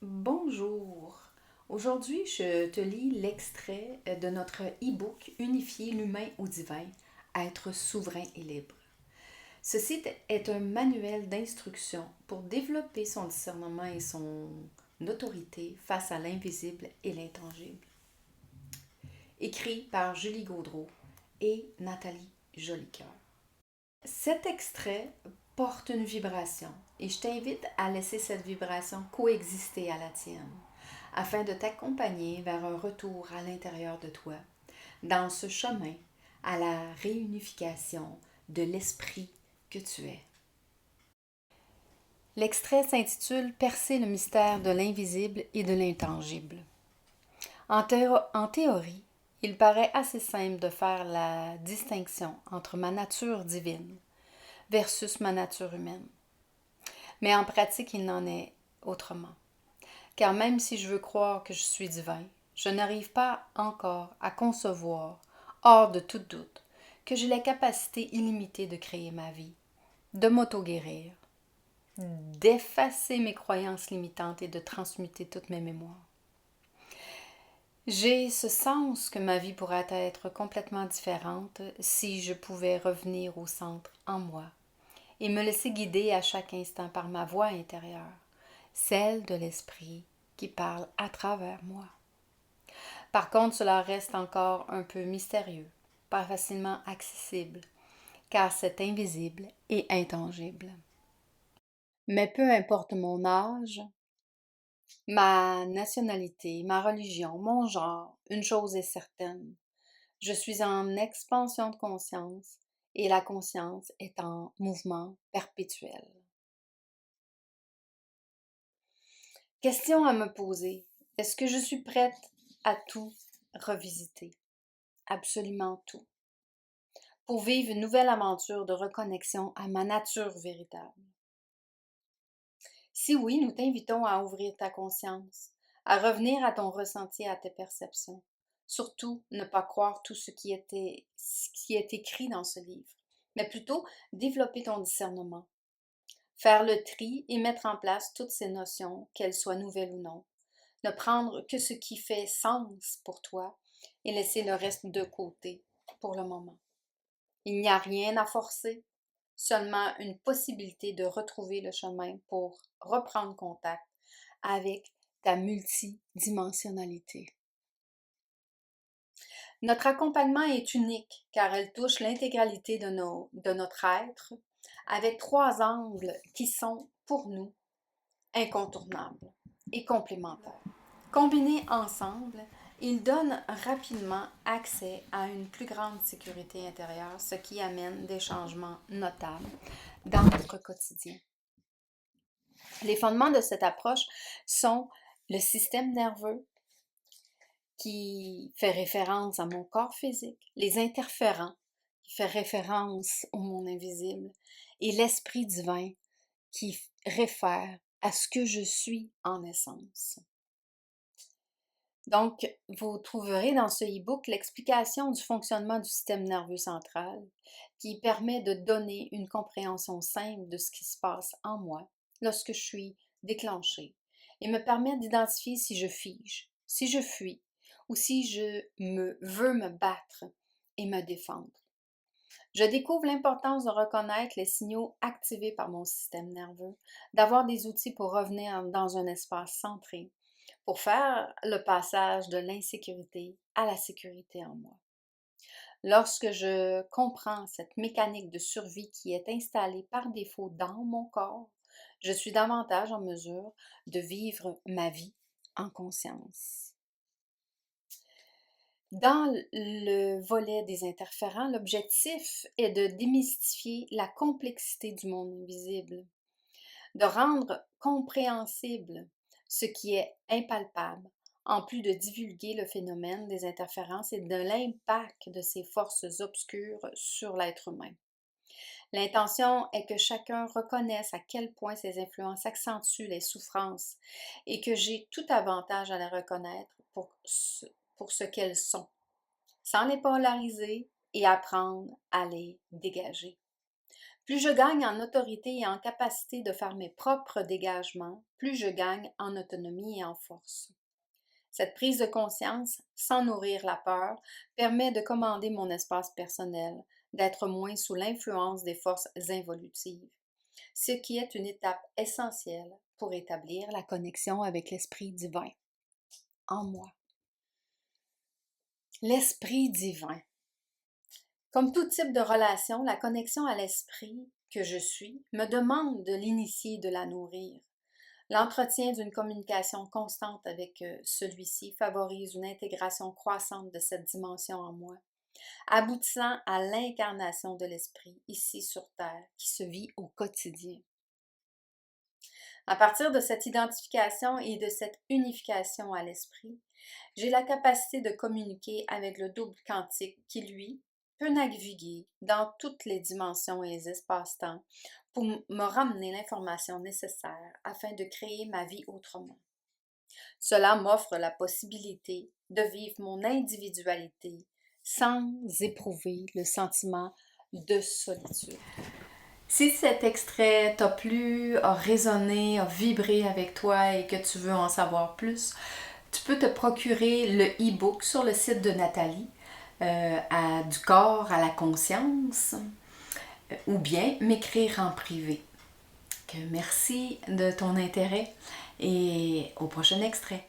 Bonjour. Aujourd'hui, je te lis l'extrait de notre e-book Unifier l'humain au divin, être souverain et libre. Ceci est un manuel d'instruction pour développer son discernement et son autorité face à l'invisible et l'intangible. Écrit par Julie Gaudreau et Nathalie Jolicoeur. Cet extrait porte une vibration et je t'invite à laisser cette vibration coexister à la tienne afin de t'accompagner vers un retour à l'intérieur de toi, dans ce chemin à la réunification de l'esprit que tu es. L'extrait s'intitule Percer le mystère de l'invisible et de l'intangible. En théorie, il paraît assez simple de faire la distinction entre ma nature divine versus ma nature humaine. Mais en pratique, il n'en est autrement. Car même si je veux croire que je suis divin, je n'arrive pas encore à concevoir, hors de tout doute, que j'ai la capacité illimitée de créer ma vie, de m'auto-guérir, d'effacer mes croyances limitantes et de transmuter toutes mes mémoires. J'ai ce sens que ma vie pourrait être complètement différente si je pouvais revenir au centre en moi et me laisser guider à chaque instant par ma voix intérieure, celle de l'esprit qui parle à travers moi. Par contre, cela reste encore un peu mystérieux, pas facilement accessible, car c'est invisible et intangible. Mais peu importe mon âge, ma nationalité, ma religion, mon genre, une chose est certaine, je suis en expansion de conscience et la conscience est en mouvement perpétuel. Question à me poser. Est-ce que je suis prête à tout revisiter? Absolument tout. Pour vivre une nouvelle aventure de reconnexion à ma nature véritable. Si oui, nous t'invitons à ouvrir ta conscience, à revenir à ton ressenti, à tes perceptions. Surtout, ne pas croire tout ce qui est écrit dans ce livre, mais plutôt développer ton discernement, faire le tri et mettre en place toutes ces notions, qu'elles soient nouvelles ou non. Ne prendre que ce qui fait sens pour toi et laisser le reste de côté pour le moment. Il n'y a rien à forcer, seulement une possibilité de retrouver le chemin pour reprendre contact avec ta multidimensionnalité. Notre accompagnement est unique car elle touche l'intégralité de notre être avec trois angles qui sont, pour nous, incontournables et complémentaires. Combinés ensemble, ils donnent rapidement accès à une plus grande sécurité intérieure, ce qui amène des changements notables dans notre quotidien. Les fondements de cette approche sont le système nerveux qui fait référence à mon corps physique, les interférents qui fait référence au monde invisible et l'esprit divin qui réfère à ce que je suis en essence. Donc, vous trouverez dans ce e-book l'explication du fonctionnement du système nerveux central qui permet de donner une compréhension simple de ce qui se passe en moi lorsque je suis déclenchée et me permet d'identifier si je fige, si je fuis ou si je veux me battre et me défendre. Je découvre l'importance de reconnaître les signaux activés par mon système nerveux, d'avoir des outils pour revenir dans un espace centré, pour faire le passage de l'insécurité à la sécurité en moi. Lorsque je comprends cette mécanique de survie qui est installée par défaut dans mon corps, je suis davantage en mesure de vivre ma vie en conscience. Dans le volet des interférents, l'objectif est de démystifier la complexité du monde invisible, de rendre compréhensible ce qui est impalpable, en plus de divulguer le phénomène des interférences et de l'impact de ces forces obscures sur l'être humain. L'intention est que chacun reconnaisse à quel point ces influences accentuent les souffrances et que j'ai tout avantage à les reconnaître pour ce qu'elles sont, sans les polariser et apprendre à les dégager. Plus je gagne en autorité et en capacité de faire mes propres dégagements, plus je gagne en autonomie et en force. Cette prise de conscience, sans nourrir la peur, permet de commander mon espace personnel, d'être moins sous l'influence des forces involutives, ce qui est une étape essentielle pour établir la connexion avec l'Esprit divin en moi. L'Esprit divin. Comme tout type de relation, la connexion à l'Esprit que je suis me demande de l'initier et de la nourrir. L'entretien d'une communication constante avec celui-ci favorise une intégration croissante de cette dimension en moi, aboutissant à l'incarnation de l'esprit ici sur Terre qui se vit au quotidien. À partir de cette identification et de cette unification à l'esprit, j'ai la capacité de communiquer avec le double quantique qui, lui, peut naviguer dans toutes les dimensions et les espaces-temps pour me ramener l'information nécessaire afin de créer ma vie autrement. Cela m'offre la possibilité de vivre mon individualité sans éprouver le sentiment de solitude. Si cet extrait t'a plu, a résonné, a vibré avec toi et que tu veux en savoir plus, tu peux te procurer le e-book sur le site de Nathalie, du corps à la conscience, ou bien m'écrire en privé. Merci de ton intérêt et au prochain extrait.